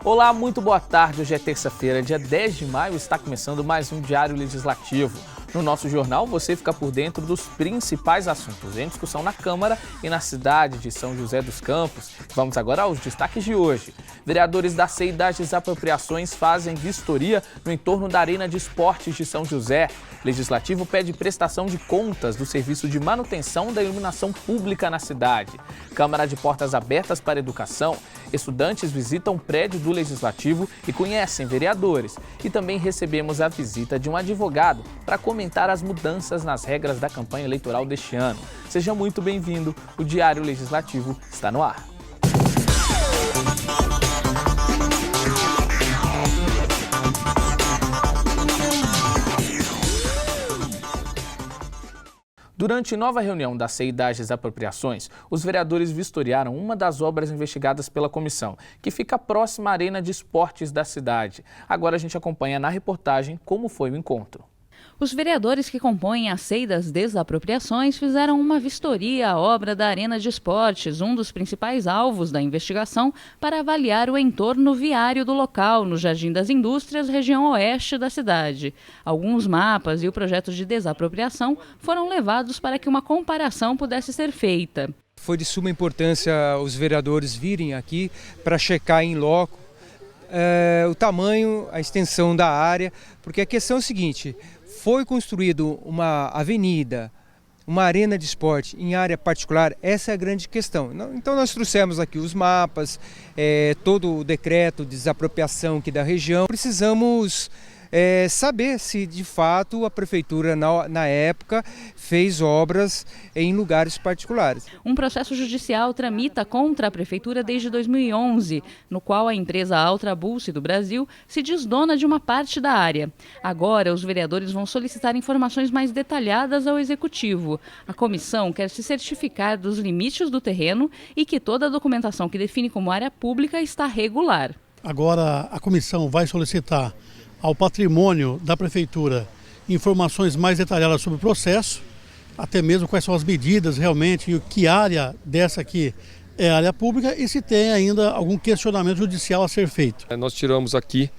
Olá, muito boa tarde. Hoje é terça-feira, dia 10 de maio, está começando mais um Diário Legislativo. No nosso jornal, você fica por dentro dos principais assuntos em discussão na Câmara e na cidade de São José dos Campos. Vamos agora aos destaques de hoje. Vereadores da CEI das Desapropriações fazem vistoria no entorno da Arena de Esportes de São José. Legislativo pede prestação de contas do serviço de manutenção da iluminação pública na cidade. Câmara de Portas Abertas para Educação. Estudantes visitam o prédio do Legislativo e conhecem vereadores. E também recebemos a visita de um advogado para comentar as mudanças nas regras da campanha eleitoral deste ano. Seja muito bem-vindo, o Diário Legislativo está no ar. Durante nova reunião da CEI das Desapropriações, os vereadores vistoriaram uma das obras investigadas pela comissão, que fica próxima à Arena de Esportes da cidade. Agora a gente acompanha na reportagem como foi o encontro. Os vereadores que compõem a CEI das Desapropriações fizeram uma vistoria à obra da Arena de Esportes, um dos principais alvos da investigação, para avaliar o entorno viário do local, no Jardim das Indústrias, região oeste da cidade. Alguns mapas e o projeto de desapropriação foram levados para que uma comparação pudesse ser feita. Foi de suma importância os vereadores virem aqui para checar em loco o tamanho, a extensão da área, porque a questão é o seguinte: foi construído uma avenida, uma arena de esporte em área particular, essa é a grande questão. Então nós trouxemos aqui os mapas, todo o decreto de desapropriação aqui da região. Precisamos saber se de fato a prefeitura na época fez obras em lugares particulares. Um processo judicial tramita contra a prefeitura desde 2011, no qual a empresa Ultrabulse do Brasil se diz dona de uma parte da área. Agora os vereadores vão solicitar informações mais detalhadas ao executivo. A comissão quer se certificar dos limites do terreno e que toda a documentação que define como área pública está regular. Agora a comissão vai solicitar ao patrimônio da prefeitura informações mais detalhadas sobre o processo, até mesmo quais são as medidas realmente e que área dessa aqui é área pública e se tem ainda algum questionamento judicial a ser feito. Nós tiramos aqui,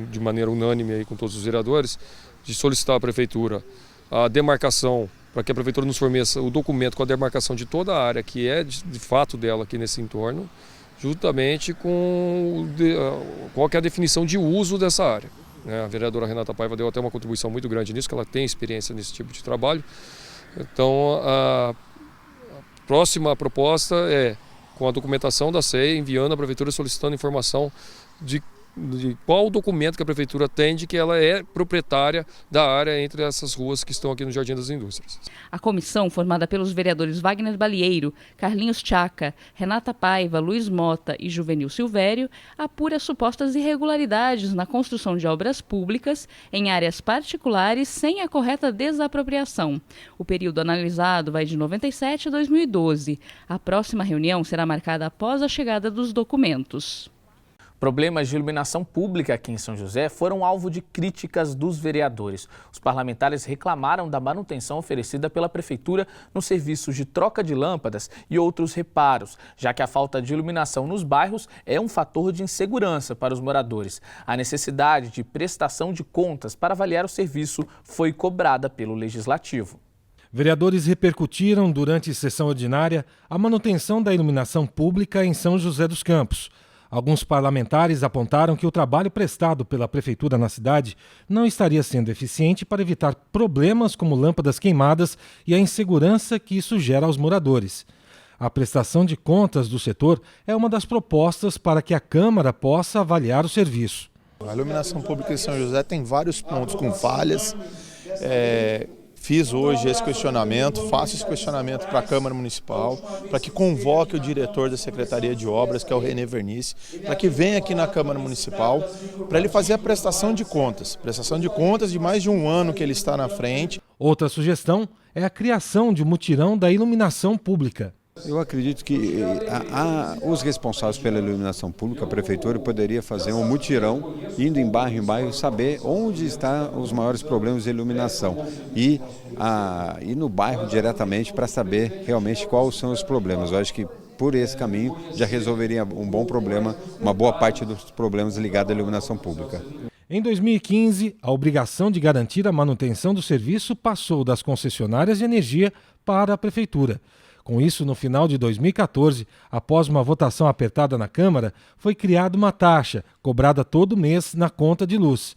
de maneira unânime aí com todos os vereadores, de solicitar à prefeitura a demarcação, para que a prefeitura nos forneça o documento com a demarcação de toda a área que é de fato dela aqui nesse entorno, juntamente com qual que é a definição de uso dessa área. A vereadora Renata Paiva deu até uma contribuição muito grande nisso, que ela tem experiência nesse tipo de trabalho. Então, a próxima proposta é, com a documentação da CEI, enviando à prefeitura solicitando informação de qual o documento que a prefeitura tem de que ela é proprietária da área entre essas ruas que estão aqui no Jardim das Indústrias. A comissão, formada pelos vereadores Wagner Balieiro, Carlinhos Tchaca, Renata Paiva, Luiz Mota e Juvenil Silvério, apura supostas irregularidades na construção de obras públicas em áreas particulares sem a correta desapropriação. O período analisado vai de 97 a 2012. A próxima reunião será marcada após a chegada dos documentos. Problemas de iluminação pública aqui em São José foram alvo de críticas dos vereadores. Os parlamentares reclamaram da manutenção oferecida pela prefeitura nos serviços de troca de lâmpadas e outros reparos, já que a falta de iluminação nos bairros é um fator de insegurança para os moradores. A necessidade de prestação de contas para avaliar o serviço foi cobrada pelo Legislativo. Vereadores repercutiram durante sessão ordinária a manutenção da iluminação pública em São José dos Campos. Alguns parlamentares apontaram que o trabalho prestado pela prefeitura na cidade não estaria sendo eficiente para evitar problemas como lâmpadas queimadas e a insegurança que isso gera aos moradores. A prestação de contas do setor é uma das propostas para que a Câmara possa avaliar o serviço. A iluminação pública de São José tem vários pontos com falhas. Fiz hoje esse questionamento, faço esse questionamento para a Câmara Municipal, para que convoque o diretor da Secretaria de Obras, que é o Renê Vernice, para que venha aqui na Câmara Municipal, para ele fazer a prestação de contas de mais de um ano que ele está na frente. Outra sugestão é a criação de um mutirão da iluminação pública. Eu acredito que os responsáveis pela iluminação pública, a prefeitura, poderia fazer um mutirão, indo em bairro, saber onde estão os maiores problemas de iluminação e no bairro diretamente para saber realmente quais são os problemas. Eu acho que por esse caminho já resolveria um bom problema, uma boa parte dos problemas ligados à iluminação pública. Em 2015, a obrigação de garantir a manutenção do serviço passou das concessionárias de energia para a Prefeitura. Com isso, no final de 2014, após uma votação apertada na Câmara, foi criada uma taxa, cobrada todo mês na conta de luz.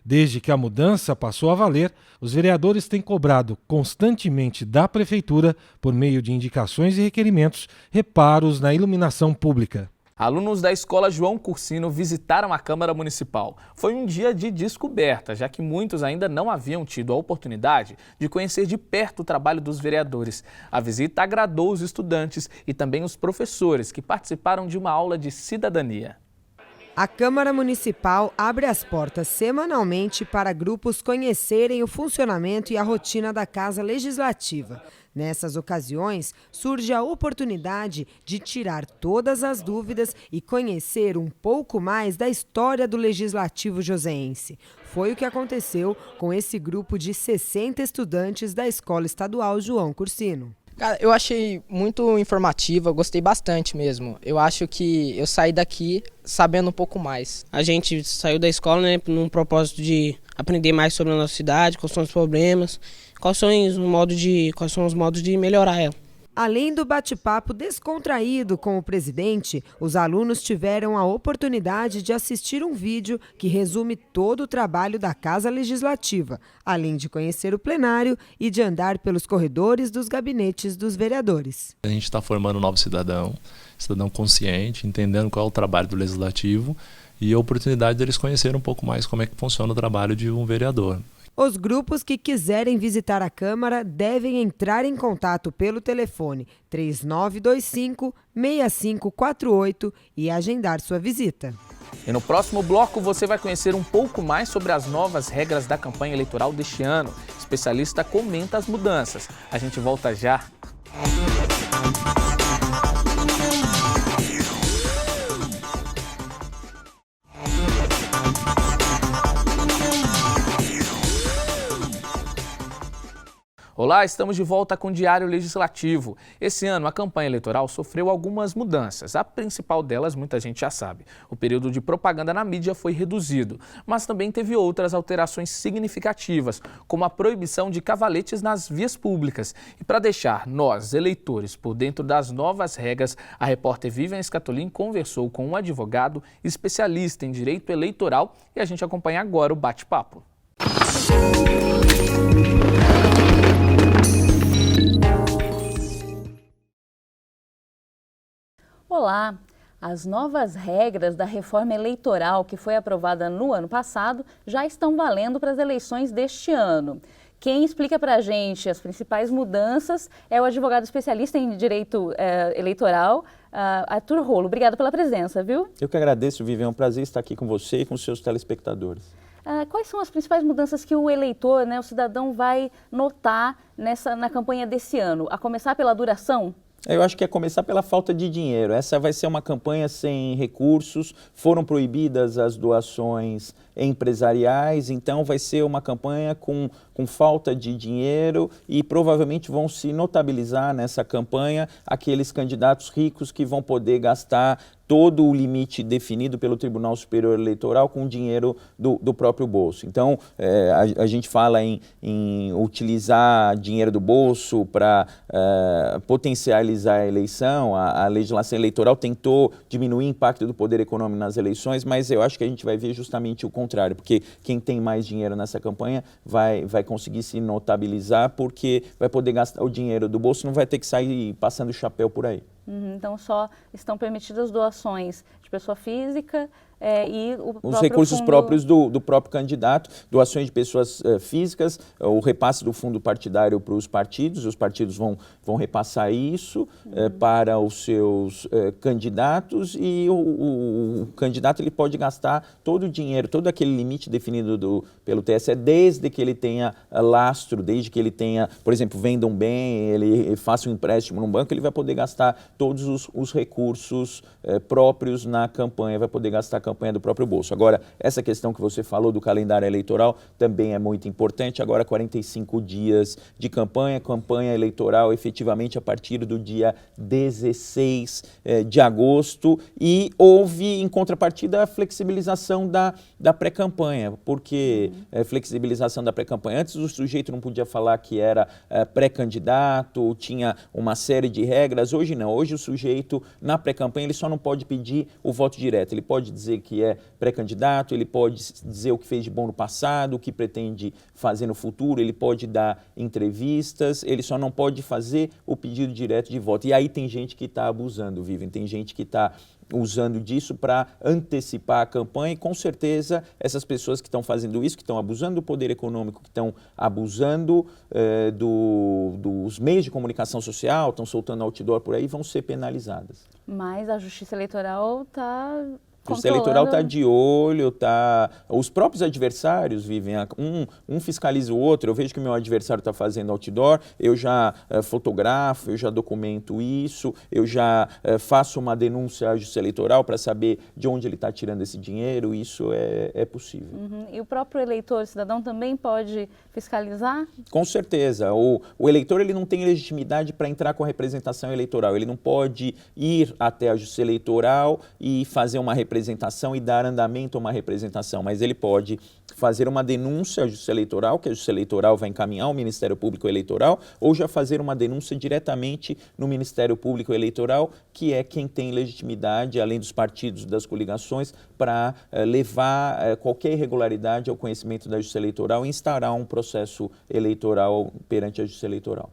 Desde que a mudança passou a valer, os vereadores têm cobrado constantemente da Prefeitura, por meio de indicações e requerimentos, reparos na iluminação pública. Alunos da Escola João Cursino visitaram a Câmara Municipal. Foi um dia de descoberta, já que muitos ainda não haviam tido a oportunidade de conhecer de perto o trabalho dos vereadores. A visita agradou os estudantes e também os professores que participaram de uma aula de cidadania. A Câmara Municipal abre as portas semanalmente para grupos conhecerem o funcionamento e a rotina da Casa Legislativa. Nessas ocasiões, surge a oportunidade de tirar todas as dúvidas e conhecer um pouco mais da história do Legislativo joseense. Foi o que aconteceu com esse grupo de 60 estudantes da Escola Estadual João Cursino. Cara, eu achei muito informativa, gostei bastante mesmo. Eu acho que eu saí daqui sabendo um pouco mais. A gente saiu da escola, né, num propósito de aprender mais sobre a nossa cidade, quais são os problemas, quais são os modos de melhorar ela. Além do bate-papo descontraído com o presidente, os alunos tiveram a oportunidade de assistir um vídeo que resume todo o trabalho da Casa Legislativa, além de conhecer o plenário e de andar pelos corredores dos gabinetes dos vereadores. A gente está formando um novo cidadão consciente, entendendo qual é o trabalho do Legislativo e a oportunidade deles conhecerem um pouco mais como é que funciona o trabalho de um vereador. Os grupos que quiserem visitar a Câmara devem entrar em contato pelo telefone 3925-6548 e agendar sua visita. E no próximo bloco você vai conhecer um pouco mais sobre as novas regras da campanha eleitoral deste ano. O especialista comenta as mudanças. A gente volta já. Olá, estamos de volta com o Diário Legislativo. Esse ano, a campanha eleitoral sofreu algumas mudanças. A principal delas, muita gente já sabe. O período de propaganda na mídia foi reduzido, mas também teve outras alterações significativas, como a proibição de cavaletes nas vias públicas. E para deixar nós, eleitores, por dentro das novas regras, a repórter Vivian Scatolin conversou com um advogado especialista em direito eleitoral e a gente acompanha agora o bate-papo. Olá! As novas regras da reforma eleitoral que foi aprovada no ano passado já estão valendo para as eleições deste ano. Quem explica para a gente as principais mudanças é o advogado especialista em direito eleitoral, Arthur Rolo. Obrigada pela presença, viu? Eu que agradeço, Vivian. É um prazer estar aqui com você e com os seus telespectadores. Quais são as principais mudanças que o eleitor, o cidadão, vai notar na campanha desse ano? A começar pela duração? Eu acho que é começar pela falta de dinheiro. Essa vai ser uma campanha sem recursos, foram proibidas as doações empresariais, então vai ser uma campanha com falta de dinheiro e provavelmente vão se notabilizar nessa campanha aqueles candidatos ricos que vão poder gastar todo o limite definido pelo Tribunal Superior Eleitoral com dinheiro do próprio bolso. Então, a gente fala em utilizar dinheiro do bolso para potencializar a eleição. A legislação eleitoral tentou diminuir o impacto do poder econômico nas eleições, mas eu acho que a gente vai ver justamente o contrário, porque quem tem mais dinheiro nessa campanha vai conseguir se notabilizar, porque vai poder gastar o dinheiro do bolso, não vai ter que sair passando chapéu por aí. Então só estão permitidas doações de pessoa física e os recursos próprios do próprio candidato, doações de pessoas físicas, o repasse do fundo partidário para os partidos vão repassar isso para os seus candidatos e o candidato ele pode gastar todo o dinheiro, todo aquele limite definido pelo TSE, desde que ele tenha lastro, desde que ele tenha, por exemplo, venda um bem, ele faça um empréstimo num banco, ele vai poder gastar todos os recursos próprios na campanha, vai poder gastar campanha do próprio bolso. Agora, essa questão que você falou do calendário eleitoral também é muito importante. Agora, 45 dias de campanha eleitoral efetivamente a partir do dia 16 de agosto, e houve, em contrapartida, a flexibilização da pré-campanha. Por que flexibilização da pré-campanha? Antes o sujeito não podia falar que era pré-candidato, tinha uma série de regras. Hoje não. Hoje o sujeito, na pré-campanha, ele só não pode pedir o voto direto. Ele pode dizer que é pré-candidato, ele pode dizer o que fez de bom no passado, o que pretende fazer no futuro, ele pode dar entrevistas, ele só não pode fazer o pedido direto de voto. E aí tem gente que está abusando, Vivian, tem gente que está usando disso para antecipar a campanha, e com certeza essas pessoas que estão fazendo isso, que estão abusando do poder econômico, que estão abusando dos meios de comunicação social, estão soltando outdoor por aí, vão ser penalizadas. Mas a Justiça Eleitoral está... A Justiça Eleitoral está de olho, os próprios adversários vivem, um fiscaliza o outro. Eu vejo que o meu adversário está fazendo outdoor, eu já fotografo, eu já documento isso, eu já faço uma denúncia à Justiça Eleitoral para saber de onde ele está tirando esse dinheiro. Isso é possível. E o próprio eleitor, o cidadão, também pode fiscalizar? Com certeza. O eleitor, ele não tem legitimidade para entrar com a representação eleitoral. Ele não pode ir até a Justiça Eleitoral e fazer uma representação e dar andamento a uma representação, mas ele pode fazer uma denúncia à Justiça Eleitoral, que a Justiça Eleitoral vai encaminhar ao Ministério Público Eleitoral, ou já fazer uma denúncia diretamente no Ministério Público Eleitoral, que é quem tem legitimidade, além dos partidos, das coligações, para levar qualquer irregularidade ao conhecimento da Justiça Eleitoral e instaurar um processo eleitoral perante a Justiça Eleitoral.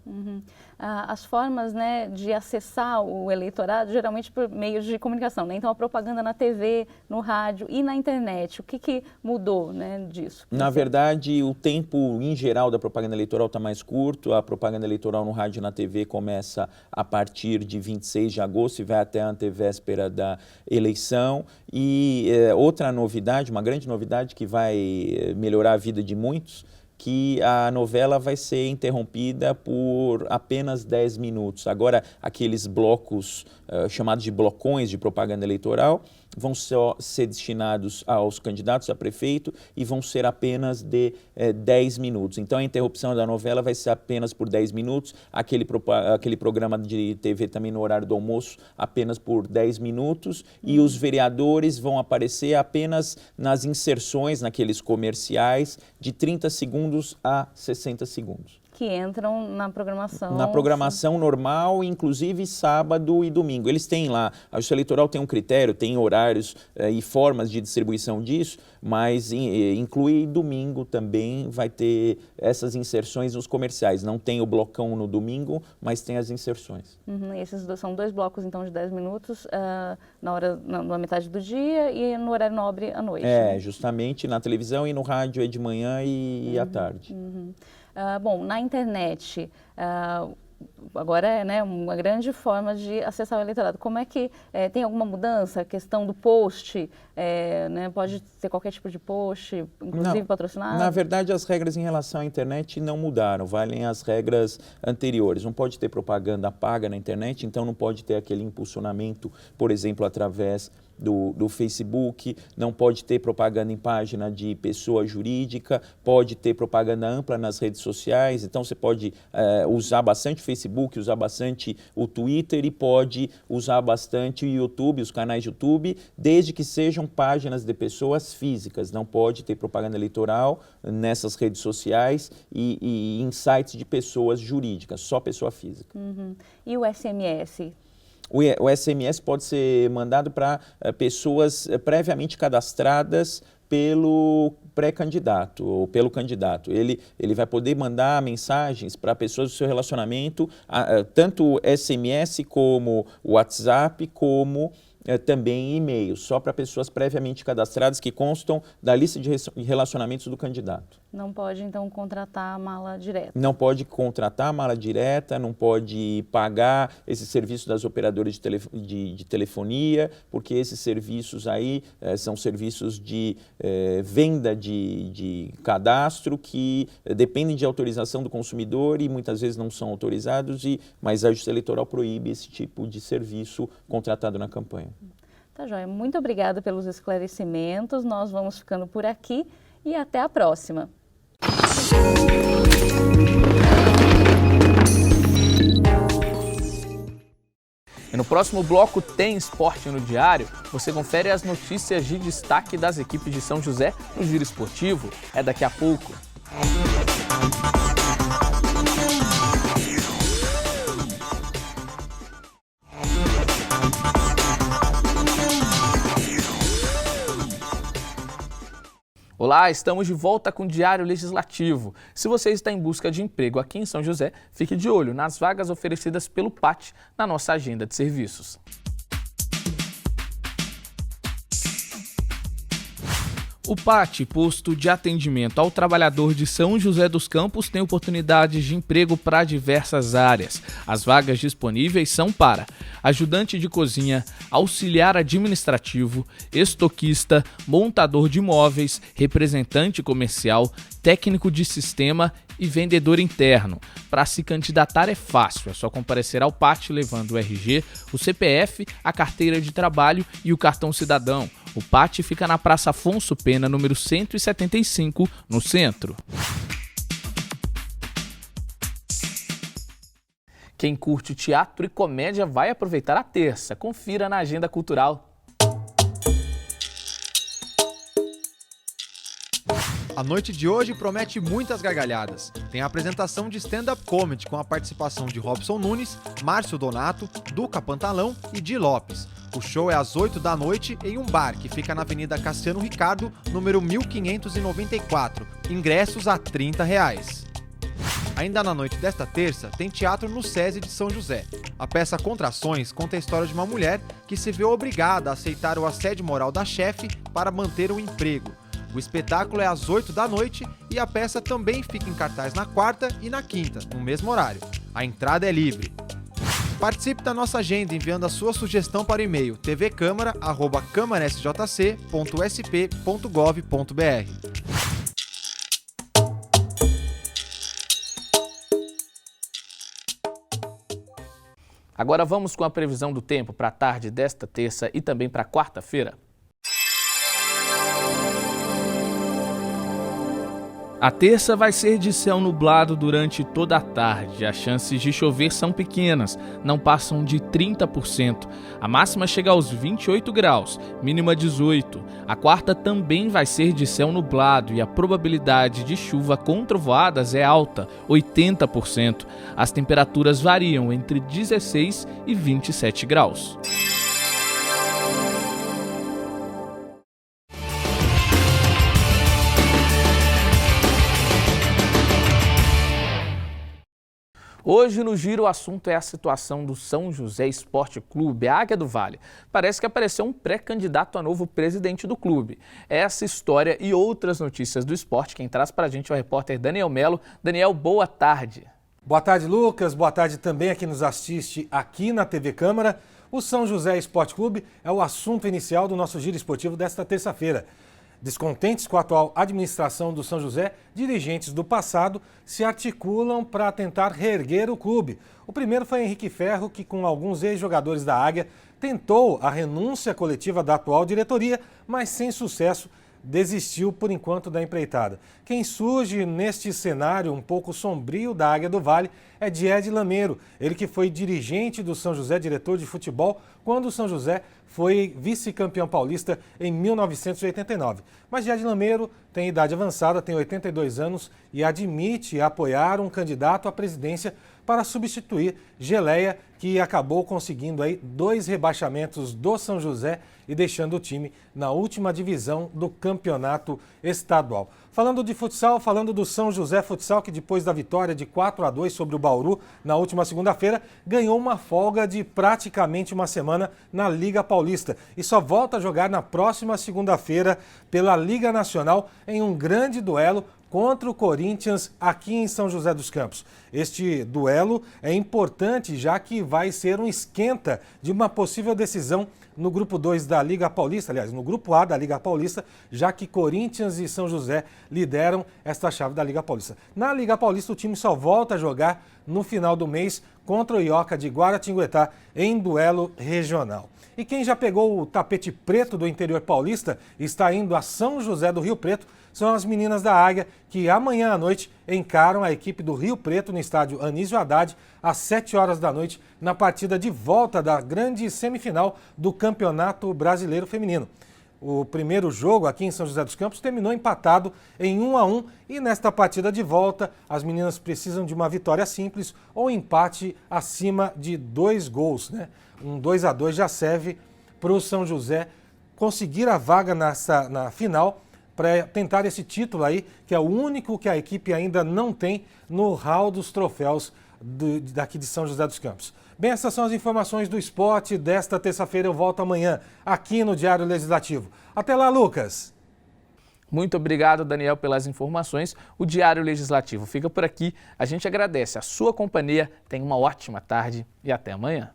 As formas, né, de acessar o eleitorado, geralmente por meios de comunicação, né? Então a propaganda na TV, no rádio e na internet, o que mudou, né, disso? Na verdade, o tempo em geral da propaganda eleitoral está mais curto. A propaganda eleitoral no rádio e na TV começa a partir de 26 de agosto e vai até a antevéspera da eleição. E outra novidade, uma grande novidade que vai melhorar a vida de muitos, que a novela vai ser interrompida por apenas 10 minutos. Agora, aqueles blocos chamados de blocões de propaganda eleitoral vão só ser destinados aos candidatos a prefeito e vão ser apenas de 10 minutos. Então, a interrupção da novela vai ser apenas por 10 minutos, aquele programa de TV também no horário do almoço apenas por 10 minutos, e os vereadores vão aparecer apenas nas inserções, naqueles comerciais, de 30 segundos a 60 segundos. Que entram na programação. Na programação normal, inclusive sábado e domingo. Eles têm lá, a Justiça Eleitoral tem um critério, tem horários e formas de distribuição disso, mas inclui domingo também, vai ter essas inserções nos comerciais. Não tem o blocão no domingo, mas tem as inserções. Esses são 2 blocos, então, de 10 minutos, na metade do dia e no horário nobre à noite. Justamente na televisão, e no rádio é de manhã e à tarde. Bom, na internet, agora é, né, uma grande forma de acessar o eleitorado. Como é que tem alguma mudança? A questão do post, né, pode ter qualquer tipo de post, inclusive patrocinado? Na verdade, as regras em relação à internet não mudaram, valem as regras anteriores. Não pode ter propaganda paga na internet, então não pode ter aquele impulsionamento, por exemplo, através do Facebook, não pode ter propaganda em página de pessoa jurídica, pode ter propaganda ampla nas redes sociais. Então você pode usar bastante o Facebook, usar bastante o Twitter, e pode usar bastante o YouTube, os canais de YouTube, desde que sejam páginas de pessoas físicas. Não pode ter propaganda eleitoral nessas redes sociais e em sites de pessoas jurídicas, só pessoa física. E o SMS? O SMS pode ser mandado para pessoas previamente cadastradas pelo pré-candidato ou pelo candidato. Ele vai poder mandar mensagens para pessoas do seu relacionamento, tanto SMS como WhatsApp, como também e-mail, só para pessoas previamente cadastradas que constam da lista de relacionamentos do candidato. Não pode, então, contratar a mala direta? Não pode contratar a mala direta, não pode pagar esse serviço das operadoras de telefonia, porque esses serviços aí são serviços de venda de cadastro que dependem de autorização do consumidor e muitas vezes não são autorizados, mas a Justiça Eleitoral proíbe esse tipo de serviço contratado na campanha. Tá joia, muito obrigada pelos esclarecimentos, nós vamos ficando por aqui e até a próxima. E no próximo bloco tem Esporte no Diário. Você confere as notícias de destaque das equipes de São José no Giro Esportivo. É daqui a pouco. Olá, estamos de volta com o Diário Legislativo. Se você está em busca de emprego aqui em São José, fique de olho nas vagas oferecidas pelo PAT na nossa agenda de serviços. O PAT, Posto de Atendimento ao Trabalhador de São José dos Campos, tem oportunidades de emprego para diversas áreas. As vagas disponíveis são para ajudante de cozinha, auxiliar administrativo, estoquista, montador de móveis, representante comercial, técnico de sistema e vendedor interno. Para se candidatar é fácil, é só comparecer ao PAT levando o RG, o CPF, a carteira de trabalho e o cartão cidadão. O PAT fica na Praça Afonso Pena, número 175, no centro. Quem curte teatro e comédia vai aproveitar a terça. Confira na agenda cultural. A noite de hoje promete muitas gargalhadas. Tem a apresentação de stand-up comedy com a participação de Robson Nunes, Márcio Donato, Duca Pantalão e Di Lopes. O show é às 8 da noite em um bar que fica na Avenida Cassiano Ricardo, número 1594. Ingressos a R$ 30. Ainda na noite desta terça, tem teatro no SESI de São José. A peça Contrações conta a história de uma mulher que se vê obrigada a aceitar o assédio moral da chefe para manter o emprego. O espetáculo é às 8 da noite e a peça também fica em cartaz na quarta e na quinta, no mesmo horário. A entrada é livre. Participe da nossa agenda enviando a sua sugestão para o e-mail tvcamara@câmarasjc.sp.gov.br. Agora vamos com a previsão do tempo para a tarde desta terça e também para quarta-feira. A terça vai ser de céu nublado durante toda a tarde. As chances de chover são pequenas, não passam de 30%. A máxima chega aos 28 graus, mínima 18. A quarta também vai ser de céu nublado e a probabilidade de chuva com trovoadas é alta, 80%. As temperaturas variam entre 16 e 27 graus. Hoje no Giro o assunto é a situação do São José Esporte Clube, a Águia do Vale. Parece que apareceu um pré-candidato a novo presidente do clube. Essa história e outras notícias do esporte, quem traz para a gente é o repórter Daniel Melo. Daniel, boa tarde. Boa tarde, Lucas. Boa tarde também a quem nos assiste aqui na TV Câmara. O São José Esporte Clube é o assunto inicial do nosso Giro Esportivo desta terça-feira. Descontentes com a atual administração do São José, dirigentes do passado se articulam para tentar reerguer o clube. O primeiro foi Henrique Ferro, que com alguns ex-jogadores da Águia tentou a renúncia coletiva da atual diretoria, mas sem sucesso desistiu por enquanto da empreitada. Quem surge neste cenário um pouco sombrio da Águia do Vale é Died Lameiro, ele que foi dirigente do São José, diretor de futebol, quando o São José foi vice-campeão paulista em 1989. Mas Died Lameiro tem idade avançada, tem 82 anos e admite apoiar um candidato à presidência para substituir Geleia, que acabou conseguindo aí 2 rebaixamentos do São José e deixando o time na última divisão do campeonato estadual. Falando de futsal, falando do São José Futsal, que depois da vitória de 4-2 sobre o Bauru na última segunda-feira, ganhou uma folga de praticamente uma semana na Liga Paulista e só volta a jogar na próxima segunda-feira pela Liga Nacional em um grande duelo contra o Corinthians aqui em São José dos Campos. Este duelo é importante, já que vai ser um esquenta de uma possível decisão no grupo 2 da Liga Paulista, aliás, no grupo A da Liga Paulista, já que Corinthians e São José lideram esta chave da Liga Paulista. Na Liga Paulista, o time só volta a jogar no final do mês contra o Ioca de Guaratinguetá em duelo regional. E quem já pegou o tapete preto do interior paulista e está indo a São José do Rio Preto são as meninas da Águia, que amanhã à noite encaram a equipe do Rio Preto no estádio Anísio Haddad às 7 horas da noite na partida de volta da grande semifinal do Campeonato Brasileiro Feminino. O primeiro jogo aqui em São José dos Campos terminou empatado em 1-1 e nesta partida de volta as meninas precisam de uma vitória simples ou empate acima de 2 gols, né? Um 2-2 já serve para o São José conseguir a vaga na final para tentar esse título aí, que é o único que a equipe ainda não tem no hall dos troféus daqui de São José dos Campos. Bem, essas são as informações do esporte desta terça-feira. Eu volto amanhã aqui no Diário Legislativo. Até lá, Lucas! Muito obrigado, Daniel, pelas informações. O Diário Legislativo fica por aqui. A gente agradece a sua companhia. Tenha uma ótima tarde e até amanhã.